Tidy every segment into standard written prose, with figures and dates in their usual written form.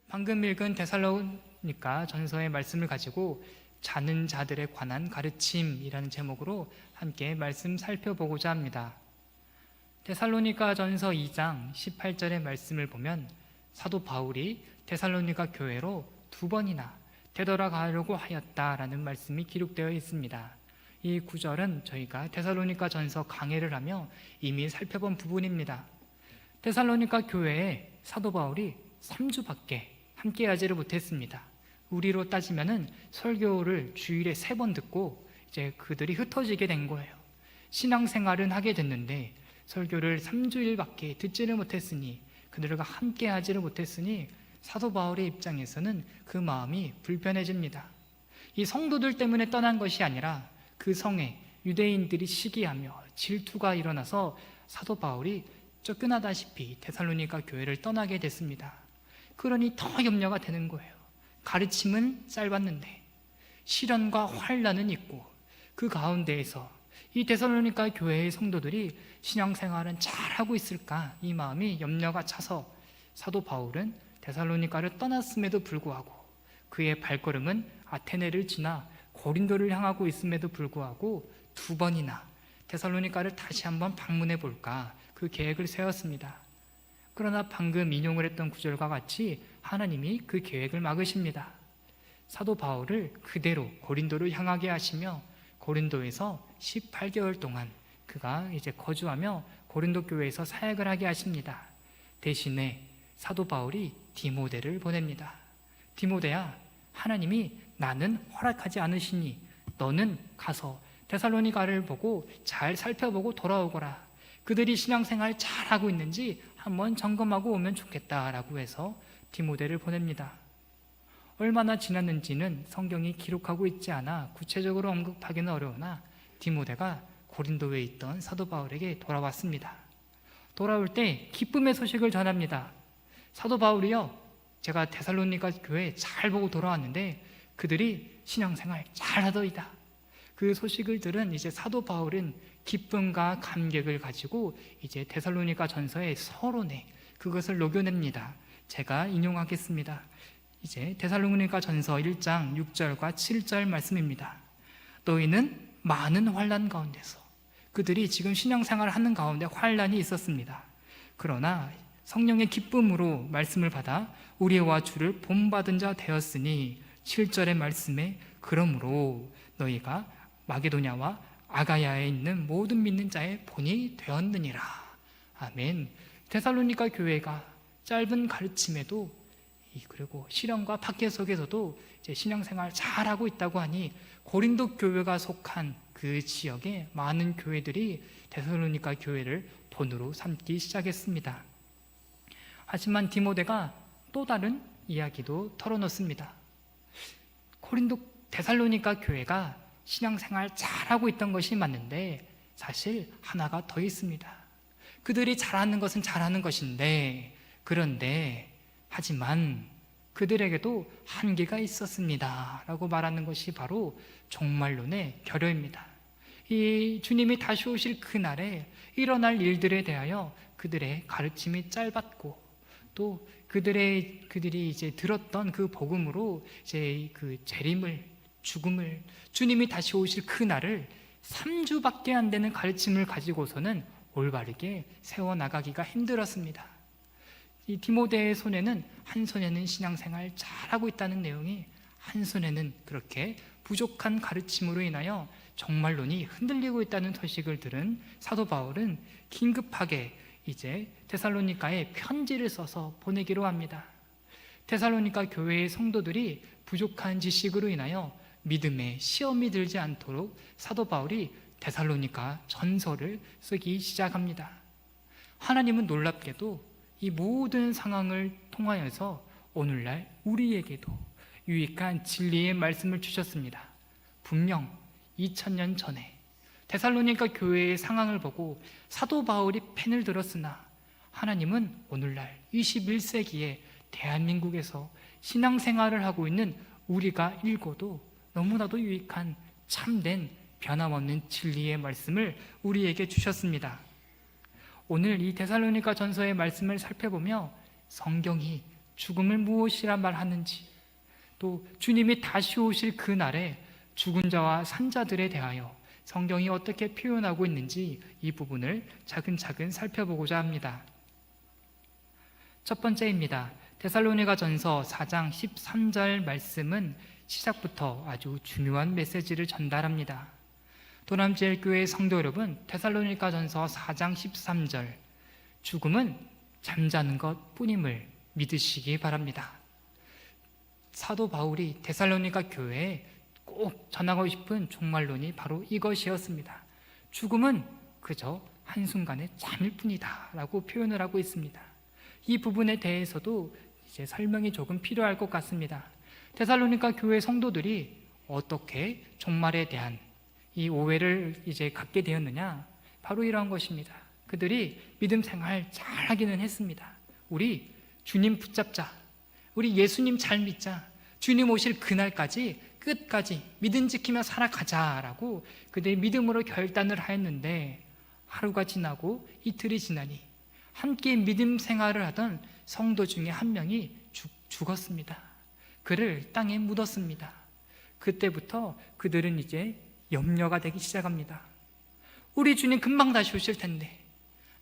방금 읽은 데살로니가 전서의 말씀을 가지고 자는 자들에 관한 가르침이라는 제목으로 함께 말씀 살펴보고자 합니다. 데살로니가 전서 2장 18절의 말씀을 보면 사도 바울이 데살로니가 교회로 2번이나 되돌아가려고 하였다라는 말씀이 기록되어 있습니다. 이 구절은 저희가 데살로니가 전서 강해를 하며 이미 살펴본 부분입니다. 데살로니가 교회에 사도 바울이 3주밖에 함께하지를 못했습니다. 우리로 따지면은 설교를 주일에 3번 듣고 이제 그들이 흩어지게 된 거예요. 신앙생활은 하게 됐는데 설교를 3주일밖에 듣지를 못했으니, 그들과 함께하지를 못했으니 사도 바울의 입장에서는 그 마음이 불편해집니다. 이 성도들 때문에 떠난 것이 아니라 그 성에 유대인들이 시기하며 질투가 일어나서 사도 바울이 쫓겨나다시피 데살로니가 교회를 떠나게 됐습니다. 그러니 더 염려가 되는 거예요. 가르침은 짧았는데 시련과 환난은 있고, 그 가운데에서 이 데살로니가 교회의 성도들이 신앙생활은 잘하고 있을까, 이 마음이 염려가 차서 사도 바울은 데살로니가를 떠났음에도 불구하고 그의 발걸음은 아테네를 지나 고린도를 향하고 있음에도 불구하고 2번이나 데살로니가를 다시 한번 방문해 볼까, 그 계획을 세웠습니다. 그러나 방금 인용을 했던 구절과 같이 하나님이 그 계획을 막으십니다. 사도 바울을 그대로 고린도를 향하게 하시며 고린도에서 18개월 동안 그가 이제 거주하며 고린도 교회에서 사역을 하게 하십니다. 대신에 사도 바울이 디모데를 보냅니다. 디모데야, 하나님이 나는 허락하지 않으시니 너는 가서 데살로니가를 보고 잘 살펴보고 돌아오거라. 그들이 신앙생활 잘하고 있는지 한번 점검하고 오면 좋겠다라고 해서 디모데를 보냅니다. 얼마나 지났는지는 성경이 기록하고 있지 않아 구체적으로 언급하기는 어려우나 디모데가 고린도에 있던 사도 바울에게 돌아왔습니다. 돌아올 때 기쁨의 소식을 전합니다. 사도 바울이요, 제가 데살로니가 교회 잘 보고 돌아왔는데 그들이 신앙생활 잘하더이다. 그 소식을 들은 이제 사도 바울은 기쁨과 감격을 가지고 이제 데살로니가 전서의 서론에 그것을 녹여냅니다. 제가 인용하겠습니다. 이제 데살로니가 전서 1장 6절과 7절 말씀입니다. 너희는 많은 환난 가운데서, 그들이 지금 신앙생활을 하는 가운데 환난이 있었습니다. 그러나 성령의 기쁨으로 말씀을 받아 우리와 주를 본받은 자 되었으니 7절의 말씀에 그러므로 너희가 마게도냐와 아가야에 있는 모든 믿는 자의 본이 되었느니라. 아멘. 데살로니가 교회가 짧은 가르침에도 그리고 시련과 박해 속에서도 이제 신앙생활 잘하고 있다고 하니 고린도 교회가 속한 그 지역의 많은 교회들이 데살로니가 교회를 본으로 삼기 시작했습니다. 하지만 디모데가 또 다른 이야기도 털어놓습니다. 고린도 데살로니가 교회가 신앙생활 잘하고 있던 것이 맞는데 사실 하나가 더 있습니다. 그들이 잘하는 것은 잘하는 것인데, 그런데 하지만 그들에게도 한계가 있었습니다 라고 말하는 것이 바로 종말론의 결여입니다. 이 주님이 다시 오실 그날에 일어날 일들에 대하여 그들의 가르침이 짧았고, 또 그들이 이제 들었던 그 복음으로 이제 그 재림을, 죽음을, 주님이 다시 오실 그날을 3주밖에 안 되는 가르침을 가지고서는 올바르게 세워나가기가 힘들었습니다. 이 디모데의 손에는, 한 손에는 신앙생활 잘하고 있다는 내용이, 한 손에는 그렇게 부족한 가르침으로 인하여 종말론이 흔들리고 있다는 소식을 들은 사도 바울은 긴급하게 이제 데살로니가에 편지를 써서 보내기로 합니다. 데살로니가 교회의 성도들이 부족한 지식으로 인하여 믿음에 시험이 들지 않도록 사도 바울이 데살로니가 전서를 쓰기 시작합니다. 하나님은 놀랍게도 이 모든 상황을 통하여서 오늘날 우리에게도 유익한 진리의 말씀을 주셨습니다. 분명 2000년 전에 데살로니가 교회의 상황을 보고 사도 바울이 펜을 들었으나 하나님은 오늘날 21세기에 대한민국에서 신앙생활을 하고 있는 우리가 읽어도 너무나도 유익한 참된 변함없는 진리의 말씀을 우리에게 주셨습니다. 오늘 이 데살로니가 전서의 말씀을 살펴보며 성경이 죽음을 무엇이라 말하는지, 또 주님이 다시 오실 그날에 죽은 자와 산 자들에 대하여 성경이 어떻게 표현하고 있는지 이 부분을 차근차근 살펴보고자 합니다. 첫 번째입니다. 데살로니가전서 4장 13절 말씀은 시작부터 아주 중요한 메시지를 전달합니다. 도남제일교회 성도 여러분, 데살로니가전서 4장 13절, 죽음은 잠자는 것 뿐임을 믿으시기 바랍니다. 사도 바울이 데살로니가 교회에 꼭 전하고 싶은 종말론이 바로 이것이었습니다. 죽음은 그저 한순간의 잠일 뿐이다 라고 표현을 하고 있습니다. 이 부분에 대해서도 이제 설명이 조금 필요할 것 같습니다. 데살로니가 교회 성도들이 어떻게 종말에 대한 이 오해를 이제 갖게 되었느냐? 바로 이러한 것입니다. 그들이 믿음 생활 잘 하기는 했습니다. 우리 주님 붙잡자. 우리 예수님 잘 믿자. 주님 오실 그날까지 끝까지 믿음 지키며 살아가자라고 그들이 믿음으로 결단을 하였는데, 하루가 지나고 이틀이 지나니 함께 믿음 생활을 하던 성도 중에 한 명이 죽었습니다. 그를 땅에 묻었습니다. 그때부터 그들은 이제 염려가 되기 시작합니다. 우리 주님 금방 다시 오실 텐데,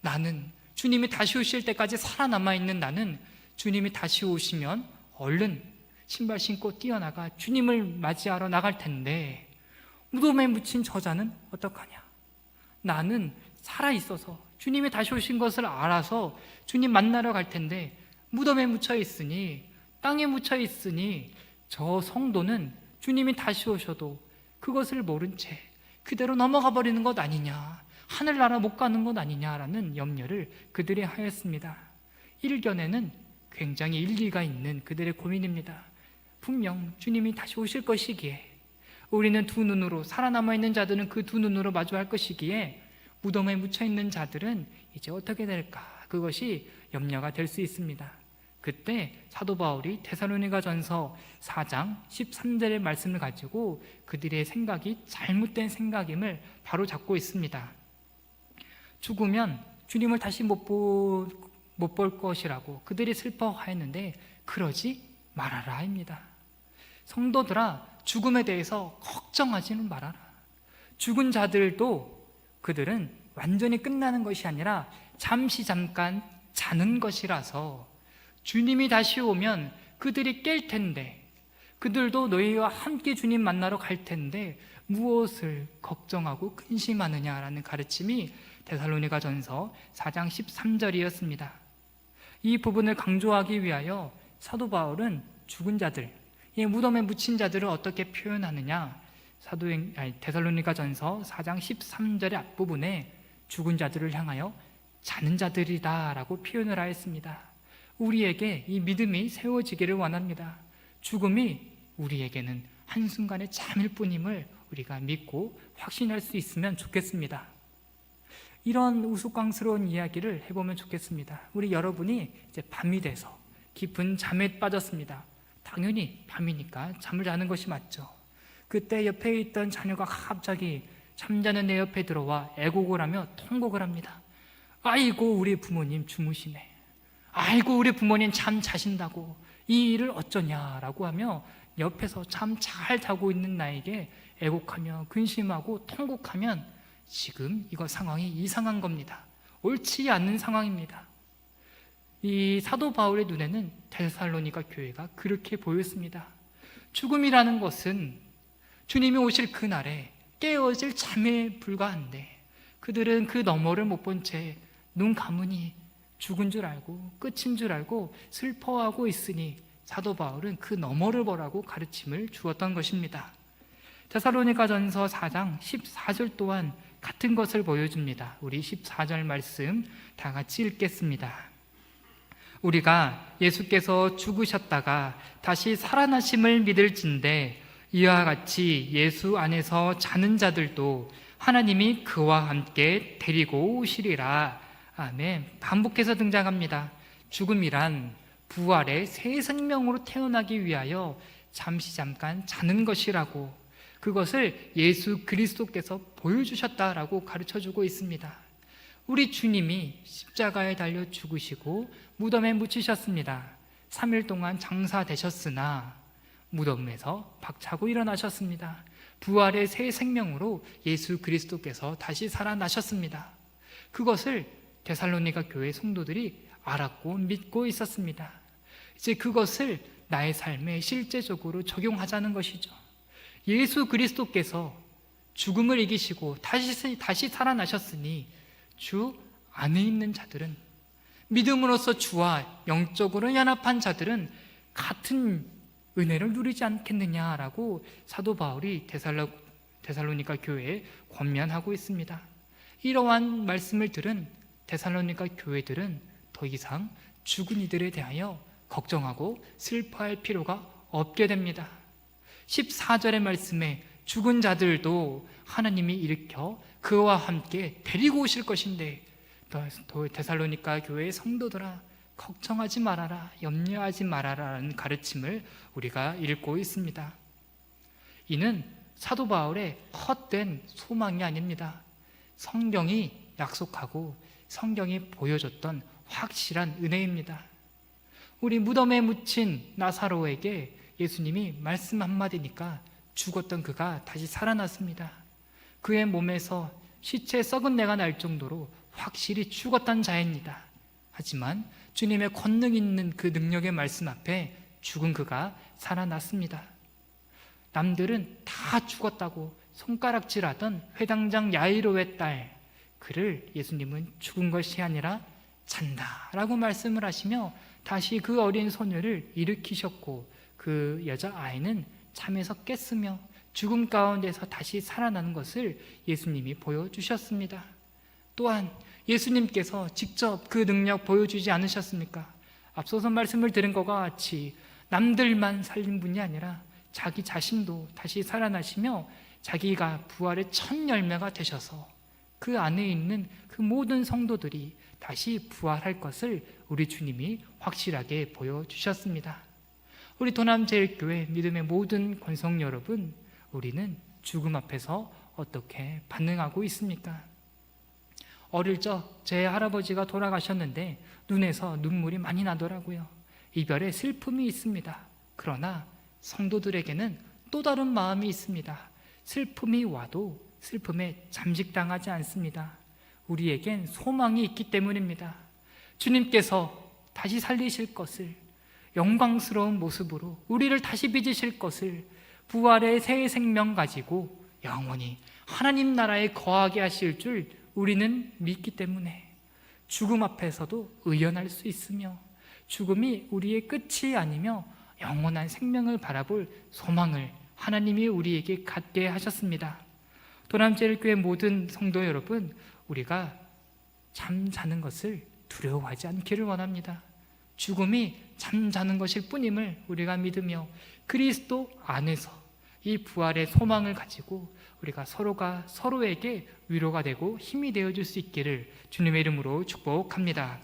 나는 주님이 다시 오실 때까지 살아남아 있는 나는 주님이 다시 오시면 얼른 신발 신고 뛰어나가 주님을 맞이하러 나갈 텐데, 무덤에 묻힌 저자는 어떡하냐? 나는 살아있어서 주님이 다시 오신 것을 알아서 주님 만나러 갈 텐데, 무덤에 묻혀 있으니, 땅에 묻혀 있으니 저 성도는 주님이 다시 오셔도 그것을 모른 채 그대로 넘어가 버리는 것 아니냐, 하늘나라 못 가는 것 아니냐라는 염려를 그들이 하였습니다. 일견에는 굉장히 일리가 있는 그들의 고민입니다. 분명 주님이 다시 오실 것이기에, 우리는 두 눈으로, 살아남아있는 자들은 그 두 눈으로 마주할 것이기에 무덤에 묻혀있는 자들은 이제 어떻게 될까, 그것이 염려가 될 수 있습니다. 그때 사도 바울이 데살로니가전서 4장 13절의 말씀을 가지고 그들의 생각이 잘못된 생각임을 바로 잡고 있습니다. 죽으면 주님을 다시 못 볼 것이라고 그들이 슬퍼하였는데, 그러지 말아라 입니다. 성도들아, 죽음에 대해서 걱정하지는 말아라. 죽은 자들도 그들은 완전히 끝나는 것이 아니라 잠시 잠깐 자는 것이라서 주님이 다시 오면 그들이 깰 텐데, 그들도 너희와 함께 주님 만나러 갈 텐데 무엇을 걱정하고 근심하느냐라는 가르침이 데살로니가전서 4장 13절이었습니다. 이 부분을 강조하기 위하여 사도 바울은 죽은 자들, 이 무덤에 묻힌 자들을 어떻게 표현하느냐, 데살로니가전서 4장 13절의 앞부분에 죽은 자들을 향하여 자는 자들이다 라고 표현을 하였습니다. 우리에게 이 믿음이 세워지기를 원합니다. 죽음이 우리에게는 한순간의 잠일 뿐임을 우리가 믿고 확신할 수 있으면 좋겠습니다. 이런 우스꽝스러운 이야기를 해보면 좋겠습니다. 우리 여러분이 이제 밤이 돼서 깊은 잠에 빠졌습니다. 당연히 밤이니까 잠을 자는 것이 맞죠. 그때 옆에 있던 자녀가 갑자기 잠자는 내 옆에 들어와 애곡을 하며 통곡을 합니다. 아이고 우리 부모님 주무시네, 아이고 우리 부모님 잠 자신다고, 이 일을 어쩌냐라고 하며 옆에서 잠 잘 자고 있는 나에게 애곡하며 근심하고 통곡하면 지금 이거 상황이 이상한 겁니다. 옳지 않는 상황입니다. 이 사도 바울의 눈에는 데살로니가 교회가 그렇게 보였습니다. 죽음이라는 것은 주님이 오실 그날에 깨어질 잠에 불과한데, 그들은 그 너머를 못 본 채 눈 감으니 죽은 줄 알고 끝인 줄 알고 슬퍼하고 있으니 사도 바울은 그 너머를 보라고 가르침을 주었던 것입니다. 데살로니가전서 4장 14절 또한 같은 것을 보여줍니다. 우리 14절 말씀 다 같이 읽겠습니다. 우리가 예수께서 죽으셨다가 다시 살아나심을 믿을진대 이와 같이 예수 안에서 자는 자들도 하나님이 그와 함께 데리고 오시리라. 아멘. 반복해서 등장합니다. 죽음이란 부활의 새 생명으로 태어나기 위하여 잠시 잠깐 자는 것이라고, 그것을 예수 그리스도께서 보여주셨다라고 가르쳐주고 있습니다. 우리 주님이 십자가에 달려 죽으시고 무덤에 묻히셨습니다. 3일 동안 장사되셨으나 무덤에서 박차고 일어나셨습니다. 부활의 새 생명으로 예수 그리스도께서 다시 살아나셨습니다. 그것을 데살로니가 교회 성도들이 알았고 믿고 있었습니다. 이제 그것을 나의 삶에 실제적으로 적용하자는 것이죠. 예수 그리스도께서 죽음을 이기시고 다시 살아나셨으니 주 안에 있는 자들은, 믿음으로써 주와 영적으로 연합한 자들은 같은 은혜를 누리지 않겠느냐라고 사도 바울이 데살로니가 교회에 권면하고 있습니다. 이러한 말씀을 들은 데살로니가 교회들은 더 이상 죽은 이들에 대하여 걱정하고 슬퍼할 필요가 없게 됩니다. 14절의 말씀에 죽은 자들도 하나님이 일으켜 그와 함께 데리고 오실 것인데 데살로니가 교회의 성도들아 걱정하지 말아라, 염려하지 말아라라는 가르침을 우리가 읽고 있습니다. 이는 사도 바울의 헛된 소망이 아닙니다. 성경이 약속하고 성경이 보여줬던 확실한 은혜입니다. 우리 무덤에 묻힌 나사로에게 예수님이 말씀 한마디니까 죽었던 그가 다시 살아났습니다. 그의 몸에서 시체 썩은 내가 날 정도로 확실히 죽었던 자입니다. 하지만 주님의 권능 있는 그 능력의 말씀 앞에 죽은 그가 살아났습니다. 남들은 다 죽었다고 손가락질하던 회당장 야이로의 딸, 그를 예수님은 죽은 것이 아니라 잔다라고 말씀을 하시며 다시 그 어린 소녀를 일으키셨고 그 여자아이는 잠에서 깼으며 죽음 가운데서 다시 살아나는 것을 예수님이 보여주셨습니다. 또한 예수님께서 직접 그 능력 보여주지 않으셨습니까? 앞서서 말씀을 들은 것과 같이 남들만 살린 분이 아니라 자기 자신도 다시 살아나시며 자기가 부활의 첫 열매가 되셔서 그 안에 있는 그 모든 성도들이 다시 부활할 것을 우리 주님이 확실하게 보여주셨습니다. 우리 도남제일교회 믿음의 모든 권성 여러분, 우리는 죽음 앞에서 어떻게 반응하고 있습니까? 어릴 적 제 할아버지가 돌아가셨는데 눈에서 눈물이 많이 나더라고요. 이별의 슬픔이 있습니다. 그러나 성도들에게는 또 다른 마음이 있습니다. 슬픔이 와도 슬픔에 잠식당하지 않습니다. 우리에겐 소망이 있기 때문입니다. 주님께서 다시 살리실 것을, 영광스러운 모습으로 우리를 다시 빚으실 것을, 부활의 새 생명 가지고 영원히 하나님 나라에 거하게 하실 줄 우리는 믿기 때문에 죽음 앞에서도 의연할 수 있으며 죽음이 우리의 끝이 아니며 영원한 생명을 바라볼 소망을 하나님이 우리에게 갖게 하셨습니다. 도남제일교회 모든 성도 여러분, 우리가 잠자는 것을 두려워하지 않기를 원합니다. 죽음이 잠자는 것일 뿐임을 우리가 믿으며 그리스도 안에서 이 부활의 소망을 가지고 우리가 서로가 서로에게 위로가 되고 힘이 되어줄 수 있기를 주님의 이름으로 축복합니다.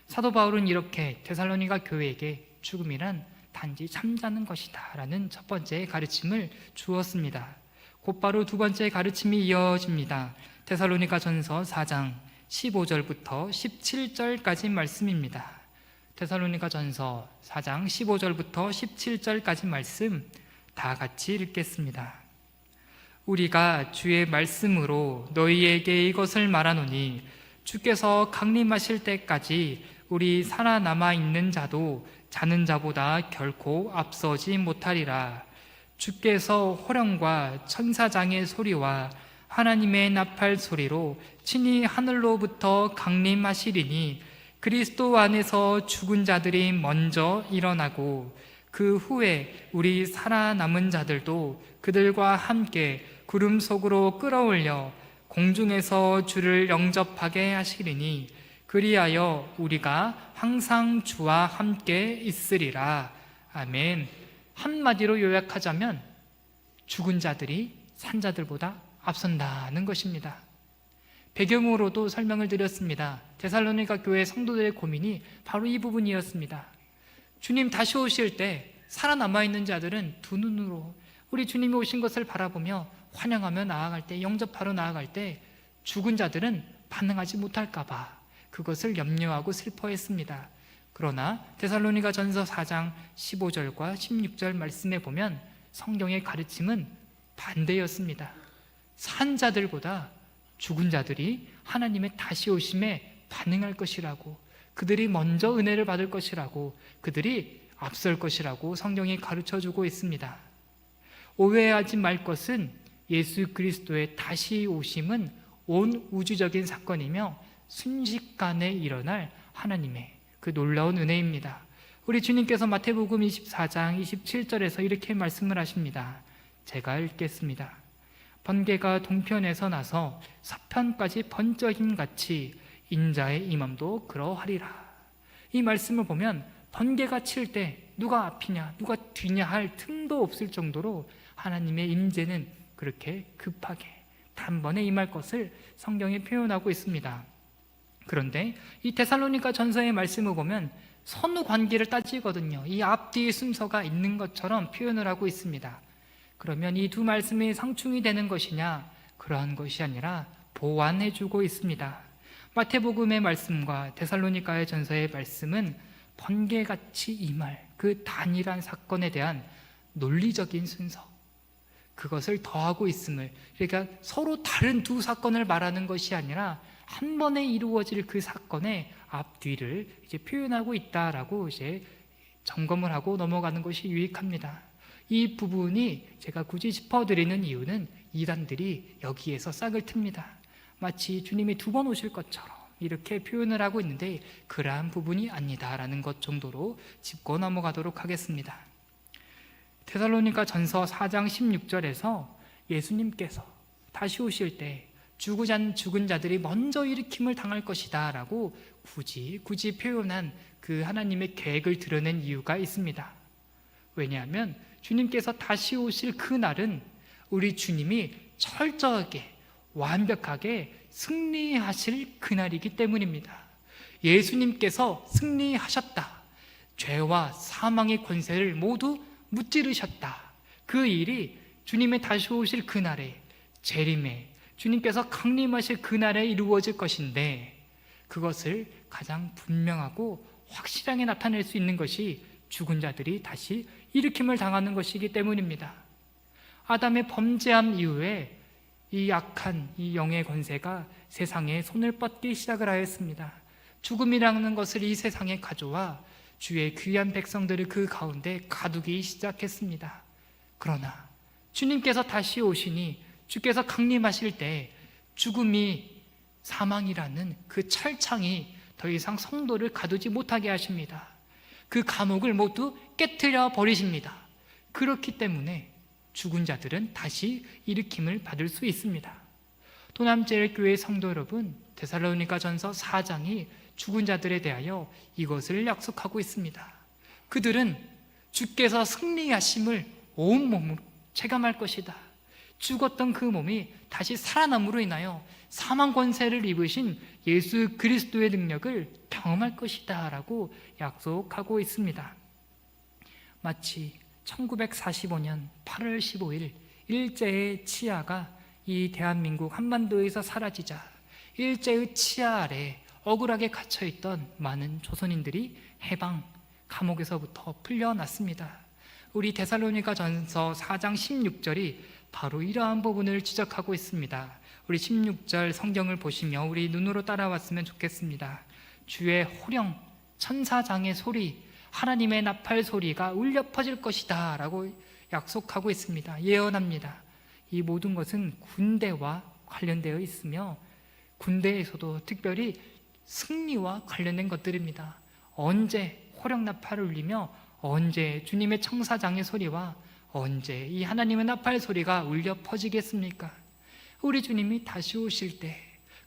사도 바울은 이렇게 데살로니가 교회에게 죽음이란 단지 잠자는 것이다 라는 첫 번째 가르침을 주었습니다. 곧바로 두 번째 가르침이 이어집니다. 데살로니가 전서 4장 15절부터 17절까지 말씀입니다. 데살로니가 전서 4장 15절부터 17절까지 말씀 다 같이 읽겠습니다. 우리가 주의 말씀으로 너희에게 이것을 말하노니 주께서 강림하실 때까지 우리 살아남아 있는 자도 자는 자보다 결코 앞서지 못하리라. 주께서 호령과 천사장의 소리와 하나님의 나팔 소리로 친히 하늘로부터 강림하시리니 그리스도 안에서 죽은 자들이 먼저 일어나고 그 후에 우리 살아남은 자들도 그들과 함께 구름 속으로 끌어올려 공중에서 주를 영접하게 하시리니 그리하여 우리가 항상 주와 함께 있으리라. 아멘. 한마디로 요약하자면 죽은 자들이 산 자들보다 앞선다는 것입니다. 배경으로도 설명을 드렸습니다. 데살로니가 교회 성도들의 고민이 바로 이 부분이었습니다. 주님 다시 오실 때 살아남아 있는 자들은 두 눈으로 우리 주님이 오신 것을 바라보며 환영하며 나아갈 때, 영접하러 나아갈 때 죽은 자들은 반응하지 못할까 봐 그것을 염려하고 슬퍼했습니다. 그러나 데살로니가 전서 4장 15절과 16절 말씀에 보면 성경의 가르침은 반대였습니다. 산 자들보다 죽은 자들이 하나님의 다시 오심에 반응할 것이라고, 그들이 먼저 은혜를 받을 것이라고, 그들이 앞설 것이라고 성경이 가르쳐주고 있습니다. 오해하지 말 것은 예수 그리스도의 다시 오심은 온 우주적인 사건이며 순식간에 일어날 하나님의 그 놀라운 은혜입니다. 우리 주님께서 마태복음 24장 27절에서 이렇게 말씀을 하십니다. 제가 읽겠습니다. 번개가 동편에서 나서 서편까지 번쩍임같이 인자의 임함도 그러하리라. 이 말씀을 보면 번개가 칠 때 누가 앞이냐 누가 뒤냐 할 틈도 없을 정도로 하나님의 임재는 그렇게 급하게 단번에 임할 것을 성경에 표현하고 있습니다. 그런데 이 데살로니가 전서의 말씀을 보면 선후 관계를 따지거든요. 이 앞뒤의 순서가 있는 것처럼 표현을 하고 있습니다. 그러면 이 두 말씀이 상충이 되는 것이냐? 그러한 것이 아니라 보완해주고 있습니다. 마태복음의 말씀과 데살로니가의 전서의 말씀은 번개같이 임할 그 단일한 사건에 대한 논리적인 순서, 그것을 더하고 있음을, 그러니까 서로 다른 두 사건을 말하는 것이 아니라 한 번에 이루어질 그 사건의 앞뒤를 이제 표현하고 있다라고 이제 점검을 하고 넘어가는 것이 유익합니다. 이 부분이 제가 굳이 짚어드리는 이유는 이단들이 여기에서 싹을 틉니다. 마치 주님이 두 번 오실 것처럼 이렇게 표현을 하고 있는데 그러한 부분이 아니다라는 것 정도로 짚고 넘어가도록 하겠습니다. 데살로니가 전서 4장 16절에서 예수님께서 다시 오실 때 죽은 자들이 먼저 일으킴을 당할 것이다 라고 굳이 표현한 그 하나님의 계획을 드러낸 이유가 있습니다. 왜냐하면 주님께서 다시 오실 그 날은 우리 주님이 철저하게 완벽하게 승리하실 그날이기 때문입니다. 예수님께서 승리하셨다. 죄와 사망의 권세를 모두 무찌르셨다. 그 일이 주님의 다시 오실 그날에, 재림에, 주님께서 강림하실 그날에 이루어질 것인데, 그것을 가장 분명하고 확실하게 나타낼 수 있는 것이 죽은 자들이 다시 일으킴을 당하는 것이기 때문입니다. 아담의 범죄함 이후에 이 악한 이 영의 권세가 세상에 손을 뻗기 시작을 하였습니다. 죽음이라는 것을 이 세상에 가져와 주의 귀한 백성들을 그 가운데 가두기 시작했습니다. 그러나 주님께서 다시 오시니 주께서 강림하실 때 죽음이, 사망이라는 그 철창이 더 이상 성도를 가두지 못하게 하십니다. 그 감옥을 모두 깨트려 버리십니다. 그렇기 때문에 죽은 자들은 다시 일으킴을 받을 수 있습니다. 도남제일교회 성도 여러분, 데살로니가 전서 4장이 죽은 자들에 대하여 이것을 약속하고 있습니다. 그들은 주께서 승리하심을 온몸으로 체감할 것이다. 죽었던 그 몸이 다시 살아남으로 인하여 사망 권세를 입으신 예수 그리스도의 능력을 경험할 것이다 라고 약속하고 있습니다. 마치 1945년 8월 15일 일제의 치하가 이 대한민국 한반도에서 사라지자 일제의 치하 아래 억울하게 갇혀있던 많은 조선인들이 해방, 감옥에서부터 풀려났습니다. 우리 데살로니가 전서 4장 16절이 바로 이러한 부분을 지적하고 있습니다. 우리 16절 성경을 보시며 우리 눈으로 따라왔으면 좋겠습니다. 주의 호령, 천사장의 소리, 하나님의 나팔 소리가 울려 퍼질 것이다 라고 약속하고 있습니다. 예언합니다. 이 모든 것은 군대와 관련되어 있으며 군대에서도 특별히 승리와 관련된 것들입니다. 언제 호령 나팔을 울리며 언제 주님의 청사장의 소리와 언제 이 하나님의 나팔 소리가 울려 퍼지겠습니까? 우리 주님이 다시 오실 때,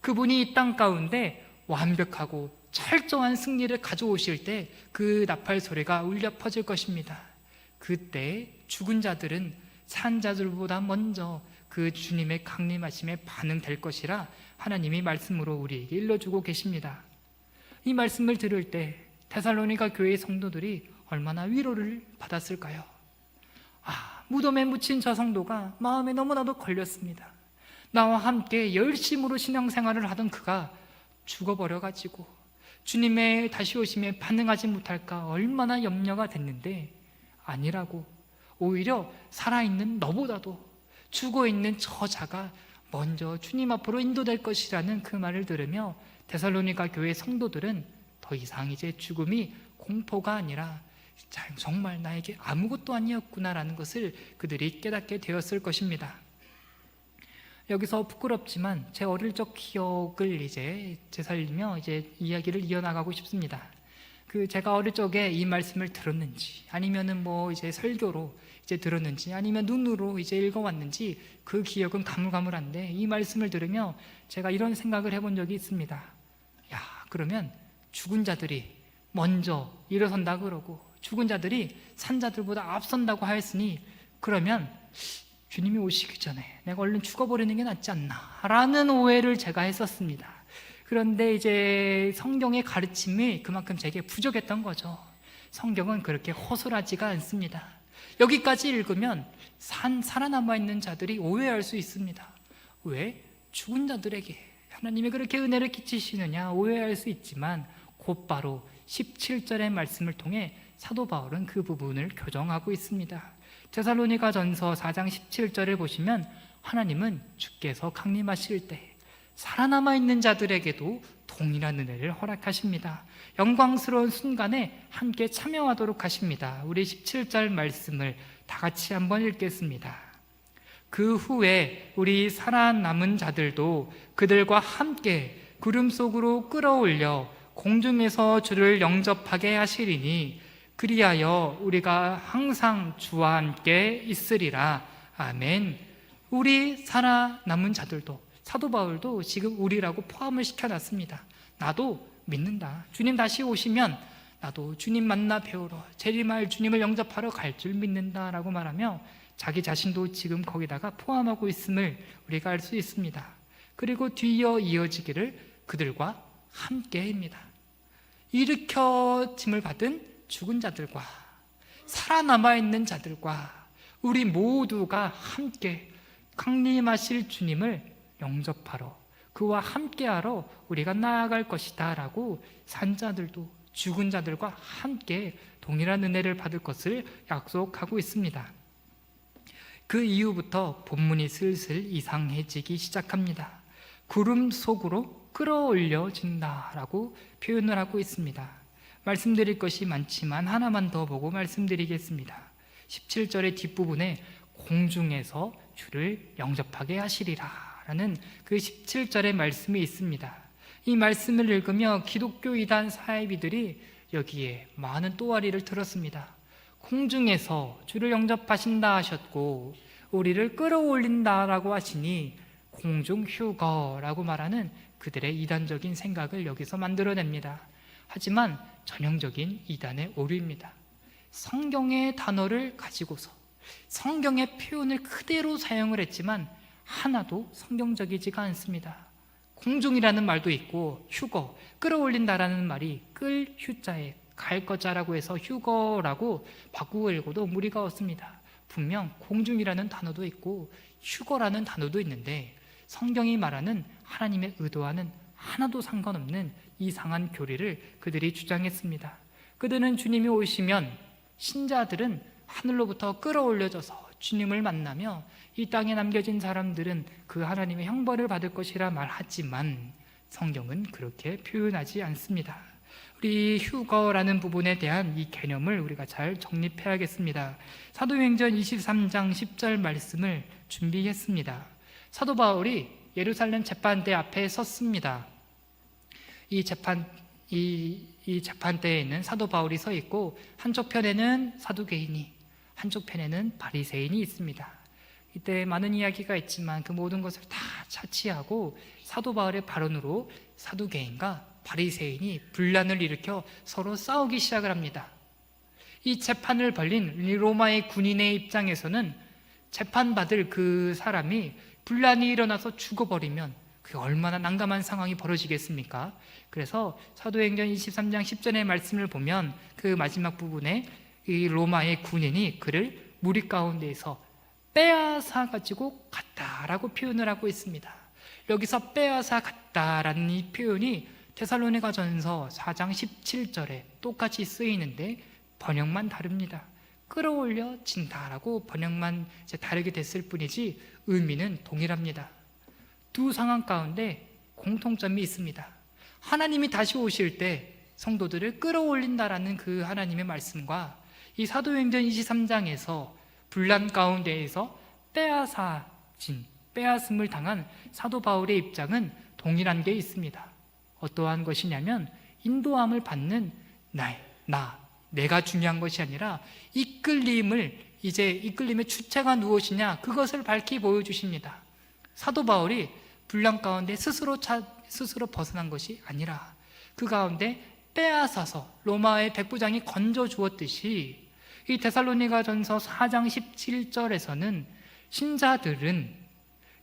그분이 이 땅 가운데 완벽하고 철저한 승리를 가져오실 때 그 나팔 소리가 울려 퍼질 것입니다. 그때 죽은 자들은 산 자들보다 먼저 그 주님의 강림하심에 반응될 것이라 하나님이 말씀으로 우리에게 일러주고 계십니다. 이 말씀을 들을 때 데살로니가 교회의 성도들이 얼마나 위로를 받았을까요? 무덤에 묻힌 저 성도가 마음에 너무나도 걸렸습니다. 나와 함께 열심으로 신앙생활을 하던 그가 죽어버려가지고 주님의 다시 오심에 반응하지 못할까 얼마나 염려가 됐는데 아니라고, 오히려 살아있는 너보다도 죽어있는 저자가 먼저 주님 앞으로 인도될 것이라는 그 말을 들으며 데살로니가 교회 성도들은 더 이상 이제 죽음이 공포가 아니라 정말 나에게 아무것도 아니었구나라는 것을 그들이 깨닫게 되었을 것입니다. 여기서 부끄럽지만 제 어릴 적 기억을 이제 되살리며 이제 이야기를 이어나가고 싶습니다. 제가 어릴 적에 이 말씀을 들었는지, 아니면은 이제 설교로 이제 들었는지, 아니면 눈으로 이제 읽어왔는지 그 기억은 가물가물한데, 이 말씀을 들으며 제가 이런 생각을 해본 적이 있습니다. 야, 그러면 죽은 자들이 먼저 일어선다 그러고 죽은 자들이 산 자들보다 앞선다고 하였으니, 그러면 주님이 오시기 전에 내가 얼른 죽어버리는 게 낫지 않나 라는 오해를 제가 했었습니다. 그런데 이제 성경의 가르침이 그만큼 제게 부족했던 거죠. 성경은 그렇게 허술하지가 않습니다. 여기까지 읽으면 살아남아 있는 자들이 오해할 수 있습니다. 왜? 죽은 자들에게 하나님이 그렇게 은혜를 끼치시느냐 오해할 수 있지만, 곧바로 17절의 말씀을 통해 사도 바울은 그 부분을 교정하고 있습니다. 데살로니가 전서 4장 17절을 보시면 하나님은 주께서 강림하실 때 살아남아 있는 자들에게도 동일한 은혜를 허락하십니다. 영광스러운 순간에 함께 참여하도록 하십니다. 우리 17절 말씀을 다 같이 한번 읽겠습니다. 그 후에 우리 살아남은 자들도 그들과 함께 구름 속으로 끌어올려 공중에서 주를 영접하게 하시리니 그리하여 우리가 항상 주와 함께 있으리라. 아멘. 우리 살아남은 자들도, 사도 바울도 지금 우리라고 포함을 시켜놨습니다. 나도 믿는다. 주님 다시 오시면 나도 주님 만나 배우러 재림할 주님을 영접하러 갈 줄 믿는다라고 말하며 자기 자신도 지금 거기다가 포함하고 있음을 우리가 알 수 있습니다. 그리고 뒤이어 이어지기를 그들과 함께입니다. 일으켜짐을 받은 죽은 자들과 살아남아 있는 자들과 우리 모두가 함께 강림하실 주님을 영접하러, 그와 함께하러 우리가 나아갈 것이다 라고 산 자들도 죽은 자들과 함께 동일한 은혜를 받을 것을 약속하고 있습니다. 그 이후부터 본문이 슬슬 이상해지기 시작합니다. 구름 속으로 끌어올려진다 라고 표현을 하고 있습니다. 말씀드릴 것이 많지만 하나만 더 보고 말씀드리겠습니다. 17절의 뒷부분에 공중에서 주를 영접하게 하시리라 라는 그 17절의 말씀이 있습니다. 이 말씀을 읽으며 기독교 이단 사이비들이 여기에 많은 또아리를 들었습니다. 공중에서 주를 영접하신다 하셨고 우리를 끌어올린다라고 하시니 공중 휴거라고 말하는 그들의 이단적인 생각을 여기서 만들어냅니다. 하지만 전형적인 이단의 오류입니다. 성경의 단어를 가지고서 성경의 표현을 그대로 사용을 했지만 하나도 성경적이지가 않습니다. 공중이라는 말도 있고 휴거, 끌어올린다라는 말이 끌 휴자에 갈 거자라고 해서 휴거라고 바꾸고 읽어도 무리가 없습니다. 분명 공중이라는 단어도 있고 휴거라는 단어도 있는데 성경이 말하는 하나님의 의도와는 하나도 상관없는 이상한 교리를 그들이 주장했습니다. 그들은 주님이 오시면 신자들은 하늘로부터 끌어올려져서 주님을 만나며 이 땅에 남겨진 사람들은 그 하나님의 형벌을 받을 것이라 말하지만 성경은 그렇게 표현하지 않습니다. 우리 휴거라는 부분에 대한 이 개념을 우리가 잘 정립해야겠습니다. 사도행전 23장 10절 말씀을 준비했습니다. 사도 바울이 예루살렘 재판대 앞에 섰습니다. 이 재판대에 있는 사도 바울이 서 있고 한쪽 편에는 사두개인이, 한쪽 편에는 바리새인이 있습니다. 이때 많은 이야기가 있지만 그 모든 것을 다 차치하고 사도 바울의 발언으로 사두개인과 바리새인이 분란을 일으켜 서로 싸우기 시작을 합니다. 이 재판을 벌린 로마의 군인의 입장에서는 재판받을 그 사람이 분란이 일어나서 죽어버리면 그게 얼마나 난감한 상황이 벌어지겠습니까? 그래서 사도행전 23장 10절의 말씀을 보면 그 마지막 부분에 이 로마의 군인이 그를 무리 가운데에서 빼앗아 가지고 갔다라고 표현을 하고 있습니다. 여기서 빼앗아 갔다라는 이 표현이 데살로니가전서 4장 17절에 똑같이 쓰이는데 번역만 다릅니다. 끌어올려진다라고 번역만 다르게 됐을 뿐이지 의미는 동일합니다. 두 상황 가운데 공통점이 있습니다. 하나님이 다시 오실 때 성도들을 끌어올린다라는 그 하나님의 말씀과 이 사도행전 23장에서 분란 가운데에서 빼앗음을 당한 사도 바울의 입장은 동일한 게 있습니다. 어떠한 것이냐면 인도함을 받는 내가 중요한 것이 아니라 이끌림의 주체가 무엇이냐, 그것을 밝히 보여주십니다. 사도 바울이 분란 가운데 스스로 벗어난 것이 아니라 그 가운데 빼앗아서 로마의 백부장이 건져 주었듯이 이 데살로니가전서 4장 17절에서는 신자들은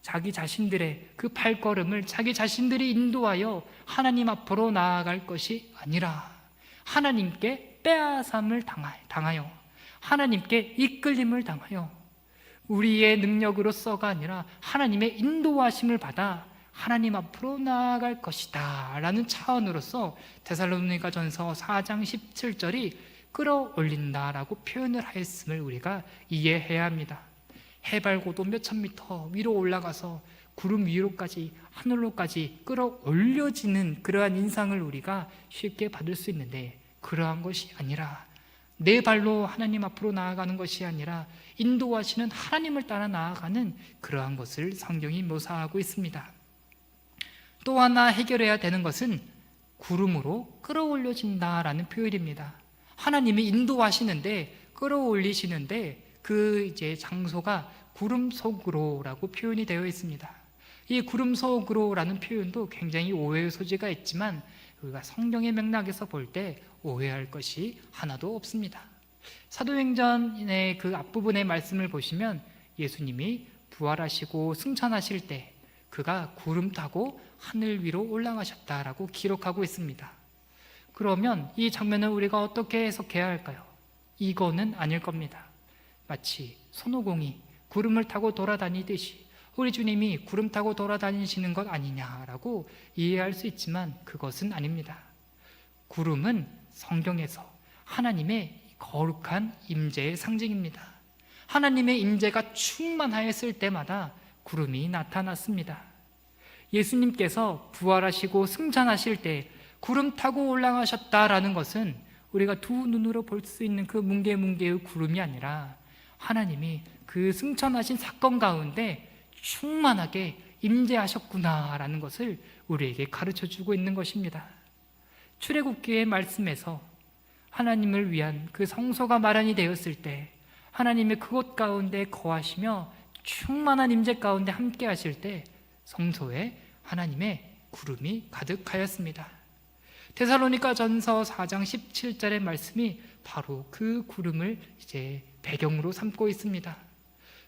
자기 자신들의 그 발걸음을 자기 자신들이 인도하여 하나님 앞으로 나아갈 것이 아니라 하나님께 빼앗음을 당하여 하나님께 이끌림을 당하여 우리의 능력으로서가 아니라 하나님의 인도하심을 받아 하나님 앞으로 나아갈 것이다 라는 차원으로서 데살로니가전서 4장 17절이 끌어올린다라고 표현을 하였음을 우리가 이해해야 합니다. 해발고도 몇천 미터 위로 올라가서 구름 위로까지 하늘로까지 끌어올려지는 그러한 인상을 우리가 쉽게 받을 수 있는데, 그러한 것이 아니라 내 발로 하나님 앞으로 나아가는 것이 아니라 인도하시는 하나님을 따라 나아가는 그러한 것을 성경이 묘사하고 있습니다. 또 하나 해결해야 되는 것은 구름으로 끌어올려진다라는 표현입니다. 하나님이 인도하시는데 끌어올리시는데 그 장소가 구름 속으로라고 표현이 되어 있습니다. 이 구름 속으로라는 표현도 굉장히 오해의 소지가 있지만 우리가 성경의 맥락에서 볼 때 오해할 것이 하나도 없습니다. 사도행전의 그 앞부분의 말씀을 보시면 예수님이 부활하시고 승천하실 때 그가 구름 타고 하늘 위로 올라가셨다라고 기록하고 있습니다. 그러면 이 장면을 우리가 어떻게 해석해야 할까요? 이거는 아닐 겁니다. 마치 손오공이 구름을 타고 돌아다니듯이 우리 주님이 구름 타고 돌아다니시는 것 아니냐라고 이해할 수 있지만 그것은 아닙니다. 구름은 성경에서 하나님의 거룩한 임재의 상징입니다. 하나님의 임재가 충만하였을 때마다 구름이 나타났습니다. 예수님께서 부활하시고 승천하실 때 구름 타고 올라가셨다라는 것은 우리가 두 눈으로 볼 수 있는 그 뭉게뭉게의 구름이 아니라 하나님이 그 승천하신 사건 가운데 충만하게 임재하셨구나라는 것을 우리에게 가르쳐주고 있는 것입니다. 출애굽기의 말씀에서 하나님을 위한 그 성소가 마련이 되었을 때 하나님의 그곳 가운데 거하시며 충만한 임재 가운데 함께 하실 때 성소에 하나님의 구름이 가득하였습니다. 데살로니가전서 4장 17절의 말씀이 바로 그 구름을 배경으로 삼고 있습니다.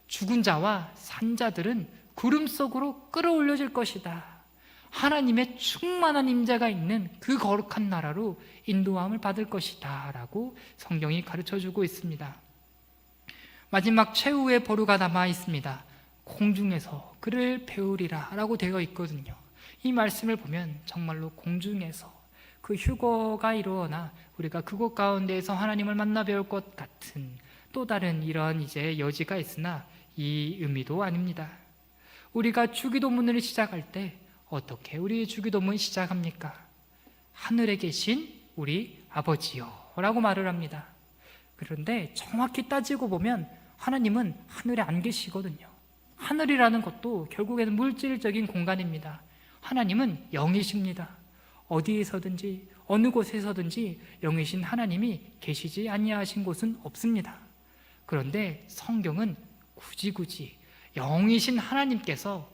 죽은 자와 산 자들은 구름 속으로 끌어올려질 것이다. 하나님의 충만한 임재가 있는 그 거룩한 나라로 인도함을 받을 것이다 라고 성경이 가르쳐주고 있습니다. 마지막 최후의 보루가 남아 있습니다. 공중에서 그를 배우리라 라고 되어 있거든요. 이 말씀을 보면 정말로 공중에서 그 휴거가 이루어나 우리가 그곳 가운데에서 하나님을 만나 배울 것 같은 또 다른 이런 여지가 있으나 이 의미도 아닙니다. 우리가 주기도문을 시작할 때 어떻게 우리 주기도문 시작합니까? 하늘에 계신 우리 아버지요 라고 말을 합니다. 그런데 정확히 따지고 보면 하나님은 하늘에 안 계시거든요. 하늘이라는 것도 결국에는 물질적인 공간입니다. 하나님은 영이십니다. 어디에서든지 어느 곳에서든지 영이신 하나님이 계시지 아니하신 곳은 없습니다. 그런데 성경은 굳이 영이신 하나님께서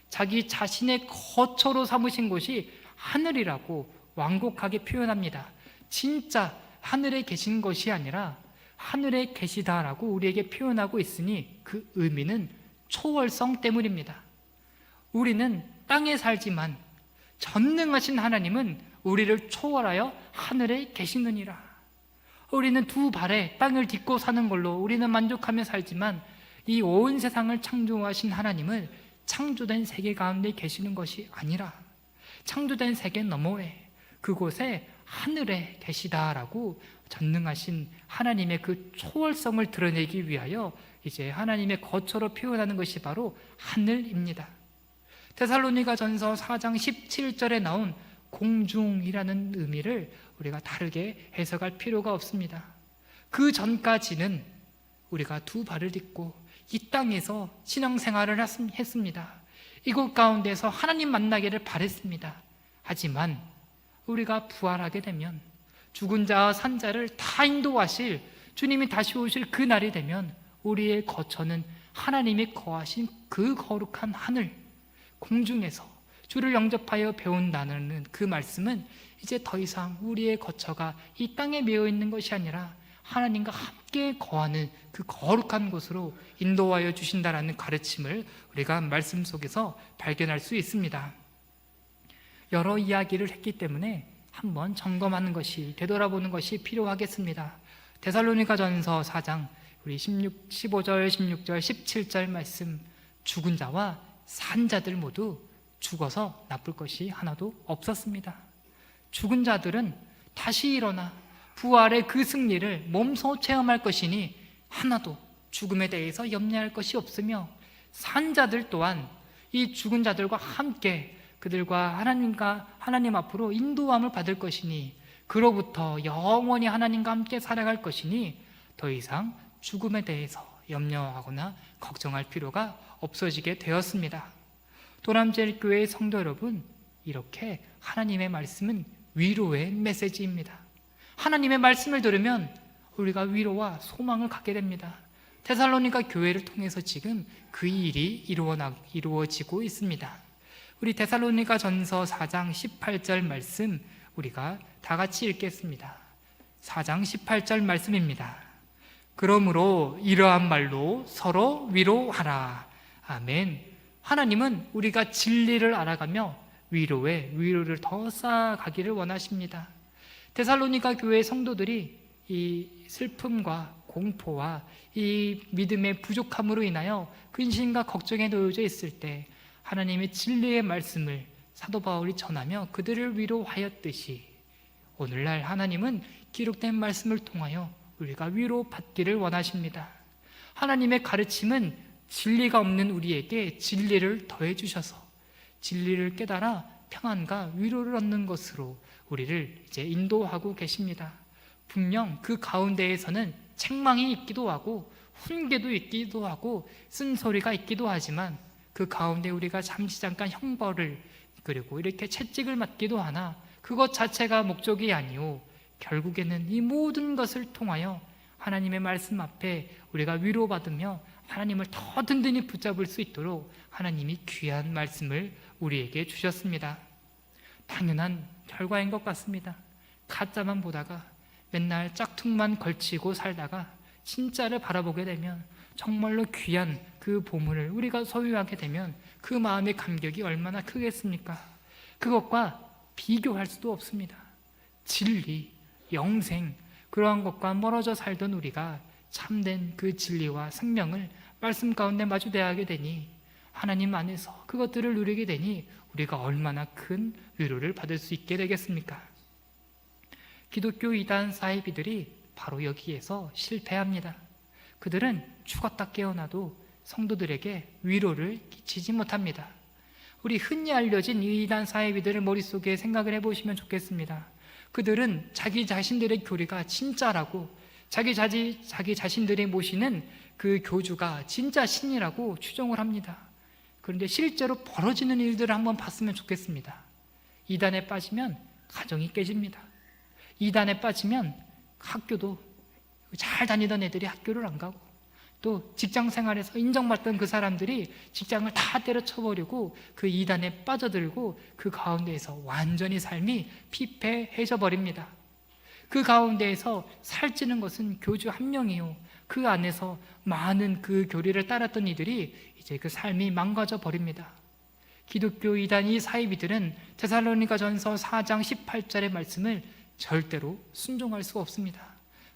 자기 자신의 거처로 삼으신 곳이 하늘이라고 완곡하게 표현합니다. 진짜 하늘에 계신 것이 아니라 하늘에 계시다라고 우리에게 표현하고 있으니 그 의미는 초월성 때문입니다. 우리는 땅에 살지만 전능하신 하나님은 우리를 초월하여 하늘에 계시느니라. 우리는 두 발에 땅을 딛고 사는 걸로 우리는 만족하며 살지만 이 온 세상을 창조하신 하나님은 창조된 세계 가운데 계시는 것이 아니라 창조된 세계 너머에 그곳에 하늘에 계시다라고 전능하신 하나님의 그 초월성을 드러내기 위하여 이제 하나님의 거처로 표현하는 것이 바로 하늘입니다. 데살로니가전서 4장 17절에 나온 공중이라는 의미를 우리가 다르게 해석할 필요가 없습니다. 그 전까지는 우리가 두 발을 딛고 이 땅에서 신앙생활을 했습니다. 이곳 가운데서 하나님 만나기를 바랬습니다. 하지만 우리가 부활하게 되면 죽은 자와 산 자를 다 인도하실 주님이 다시 오실 그 날이 되면 우리의 거처는 하나님이 거하신 그 거룩한 하늘, 공중에서 주를 영접하여 배운다는 그 말씀은 이제 더 이상 우리의 거처가 이 땅에 매여 있는 것이 아니라 하나님과 함께 거하는 그 거룩한 곳으로 인도하여 주신다라는 가르침을 우리가 말씀 속에서 발견할 수 있습니다. 여러 이야기를 했기 때문에 한번 점검하는 것이, 되돌아보는 것이 필요하겠습니다. 데살로니가전서 4장 우리 15절, 16절, 17절 말씀, 죽은 자와 산 자들 모두 죽어서 나쁠 것이 하나도 없었습니다. 죽은 자들은 다시 일어나 부활의 그 승리를 몸소 체험할 것이니 하나도 죽음에 대해서 염려할 것이 없으며, 산 자들 또한 이 죽은 자들과 함께 그들과 하나님 앞으로 인도함을 받을 것이니 그로부터 영원히 하나님과 함께 살아갈 것이니 더 이상 죽음에 대해서 염려하거나 걱정할 필요가 없어지게 되었습니다. 도남제일교회의 성도 여러분, 이렇게 하나님의 말씀은 위로의 메시지입니다. 하나님의 말씀을 들으면 우리가 위로와 소망을 갖게 됩니다. 데살로니가 교회를 통해서 지금 그 일이 이루어지고 있습니다. 우리 데살로니가 전서 4장 18절 말씀 우리가 다 같이 읽겠습니다. 4장 18절 말씀입니다. 그러므로 이러한 말로 서로 위로하라. 아멘. 하나님은 우리가 진리를 알아가며 위로를 더 쌓아가기를 원하십니다. 데살로니가 교회 성도들이 이 슬픔과 공포와 이 믿음의 부족함으로 인하여 근심과 걱정에 놓여져 있을 때 하나님의 진리의 말씀을 사도 바울이 전하며 그들을 위로하였듯이 오늘날 하나님은 기록된 말씀을 통하여 우리가 위로받기를 원하십니다. 하나님의 가르침은 진리가 없는 우리에게 진리를 더해 주셔서 진리를 깨달아 평안과 위로를 얻는 것으로 우리를 이제 인도하고 계십니다. 분명 그 가운데에서는 책망이 있기도 하고 훈계도 있기도 하고 쓴소리가 있기도 하지만 그 가운데 우리가 잠시 잠깐 형벌을 그리고 이렇게 채찍을 맞기도 하나 그것 자체가 목적이 아니오 결국에는 이 모든 것을 통하여 하나님의 말씀 앞에 우리가 위로받으며 하나님을 더 든든히 붙잡을 수 있도록 하나님이 귀한 말씀을 우리에게 주셨습니다. 당연한 결과인 것 같습니다. 가짜만 보다가 맨날 짝퉁만 걸치고 살다가 진짜를 바라보게 되면 정말로 귀한 그 보물을 우리가 소유하게 되면 그 마음의 감격이 얼마나 크겠습니까? 그것과 비교할 수도 없습니다. 진리, 영생, 그러한 것과 멀어져 살던 우리가 참된 그 진리와 생명을 말씀 가운데 마주대하게 되니 하나님 안에서 그것들을 누리게 되니 우리가 얼마나 큰 위로를 받을 수 있게 되겠습니까? 기독교 이단 사이비들이 바로 여기에서 실패합니다. 그들은 죽었다 깨어나도 성도들에게 위로를 끼치지 못합니다. 우리 흔히 알려진 이 이단 사이비들을 머릿속에 생각을 해보시면 좋겠습니다. 그들은 자기 자신들의 교리가 진짜라고 자기 자신들이 모시는 그 교주가 진짜 신이라고 추정을 합니다. 그런데 실제로 벌어지는 일들을 한번 봤으면 좋겠습니다. 이단에 빠지면 가정이 깨집니다. 이단에 빠지면 학교도 잘 다니던 애들이 학교를 안 가고 또 직장 생활에서 인정받던 그 사람들이 직장을 다 때려쳐버리고 그 이단에 빠져들고 그 가운데에서 완전히 삶이 피폐해져 버립니다. 그 가운데에서 살찌는 것은 교주 한 명이요. 그 안에서 많은 그 교리를 따랐던 이들이 이제 그 삶이 망가져 버립니다. 기독교 이단 이 사이비들은 데살로니가전서 4장 18절의 말씀을 절대로 순종할 수 없습니다.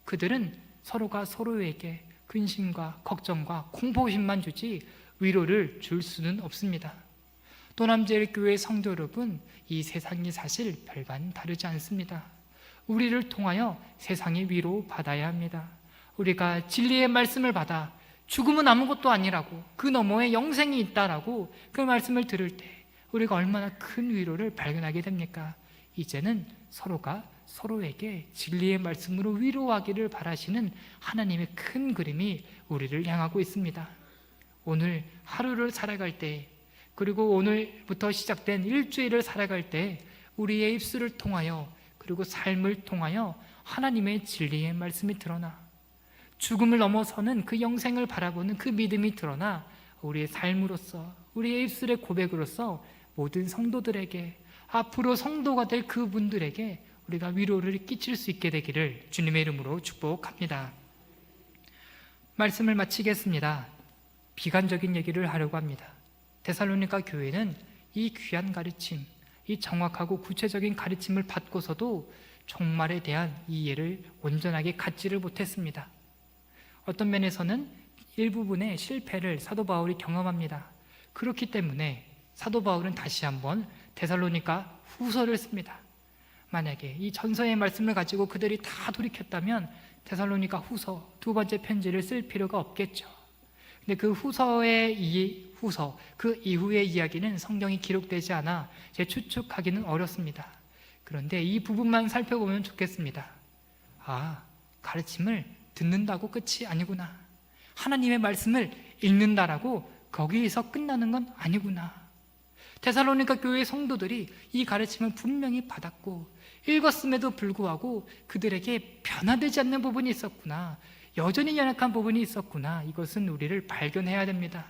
그들은 서로가 서로에게 근심과 걱정과 공포심만 주지 위로를 줄 수는 없습니다. 도남제일교회 성도 여러분, 이 세상이 사실 별반 다르지 않습니다. 우리를 통하여 세상의 위로 받아야 합니다. 우리가 진리의 말씀을 받아 죽음은 아무것도 아니라고, 그 너머에 영생이 있다라고 그 말씀을 들을 때 우리가 얼마나 큰 위로를 발견하게 됩니까? 이제는 서로가 서로에게 진리의 말씀으로 위로하기를 바라시는 하나님의 큰 그림이 우리를 향하고 있습니다. 오늘 하루를 살아갈 때, 그리고 오늘부터 시작된 일주일을 살아갈 때 우리의 입술을 통하여, 그리고 삶을 통하여 하나님의 진리의 말씀이 드러나, 죽음을 넘어서는 그 영생을 바라보는 그 믿음이 드러나 우리의 삶으로서, 우리의 입술의 고백으로서 모든 성도들에게, 앞으로 성도가 될 그분들에게 우리가 위로를 끼칠 수 있게 되기를 주님의 이름으로 축복합니다. 말씀을 마치겠습니다. 비관적인 얘기를 하려고 합니다. 데살로니가 교회는 이 귀한 가르침, 이 정확하고 구체적인 가르침을 받고서도 종말에 대한 이해를 온전하게 갖지를 못했습니다. 어떤 면에서는 일부분의 실패를 사도 바울이 경험합니다. 그렇기 때문에 사도 바울은 다시 한번 데살로니가 후서를 씁니다. 만약에 이 전서의 말씀을 가지고 그들이 다 돌이켰다면 데살로니가 후서, 두 번째 편지를 쓸 필요가 없겠죠. 근데 그 후서, 그 이후의 이야기는 성경이 기록되지 않아 제 추측하기는 어렵습니다. 그런데 이 부분만 살펴보면 좋겠습니다. 아, 가르침을 듣는다고 끝이 아니구나. 하나님의 말씀을 읽는다라고 거기에서 끝나는 건 아니구나. 데살로니가 교회 성도들이 이 가르침을 분명히 받았고 읽었음에도 불구하고 그들에게 변화되지 않는 부분이 있었구나. 여전히 연약한 부분이 있었구나. 이것은 우리를 발견해야 됩니다.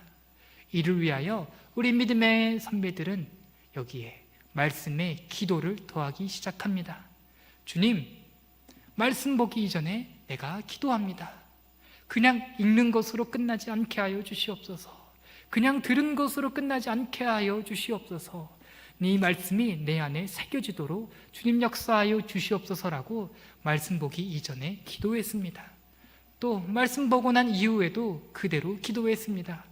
이를 위하여 우리 믿음의 선배들은 여기에 말씀에 기도를 더하기 시작합니다. 주님, 말씀 보기 이전에 내가 기도합니다. 그냥 읽는 것으로 끝나지 않게 하여 주시옵소서. 그냥 들은 것으로 끝나지 않게 하여 주시옵소서. 네 말씀이 내 안에 새겨지도록 주님 역사하여 주시옵소서라고 말씀 보기 이전에 기도했습니다. 또 말씀 보고 난 이후에도 그대로 기도했습니다.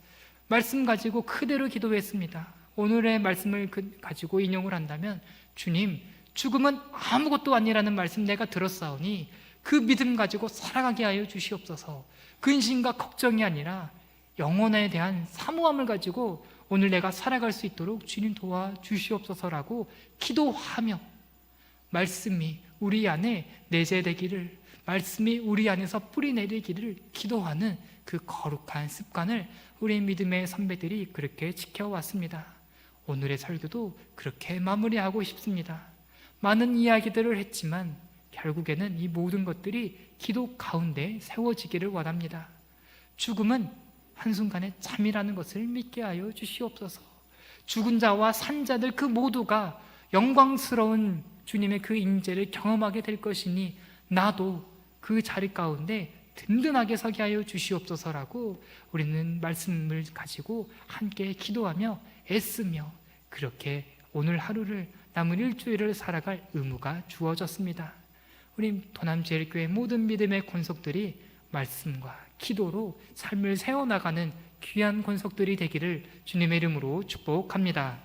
말씀 가지고 그대로 기도했습니다. 오늘의 말씀을 가지고 인용을 한다면, 주님, 죽음은 아무것도 아니라는 말씀 내가 들었사오니 그 믿음 가지고 살아가게 하여 주시옵소서. 근심과 걱정이 아니라 영혼에 대한 사모함을 가지고 오늘 내가 살아갈 수 있도록 주님 도와주시옵소서라고 기도하며, 말씀이 우리 안에 내재되기를, 말씀이 우리 안에서 뿌리내리기를 기도하는 그 거룩한 습관을 우리 믿음의 선배들이 그렇게 지켜왔습니다. 오늘의 설교도 그렇게 마무리하고 싶습니다. 많은 이야기들을 했지만 결국에는 이 모든 것들이 기도 가운데 세워지기를 원합니다. 죽음은 한순간의 잠이라는 것을 믿게 하여 주시옵소서. 죽은 자와 산 자들 그 모두가 영광스러운 주님의 그 임재를 경험하게 될 것이니 나도 그 자리 가운데 든든하게 서게 하여 주시옵소서라고 우리는 말씀을 가지고 함께 기도하며 애쓰며 그렇게 오늘 하루를, 남은 일주일을 살아갈 의무가 주어졌습니다. 우리 도남제일교회 모든 믿음의 권속들이 말씀과 기도로 삶을 세워나가는 귀한 권속들이 되기를 주님의 이름으로 축복합니다.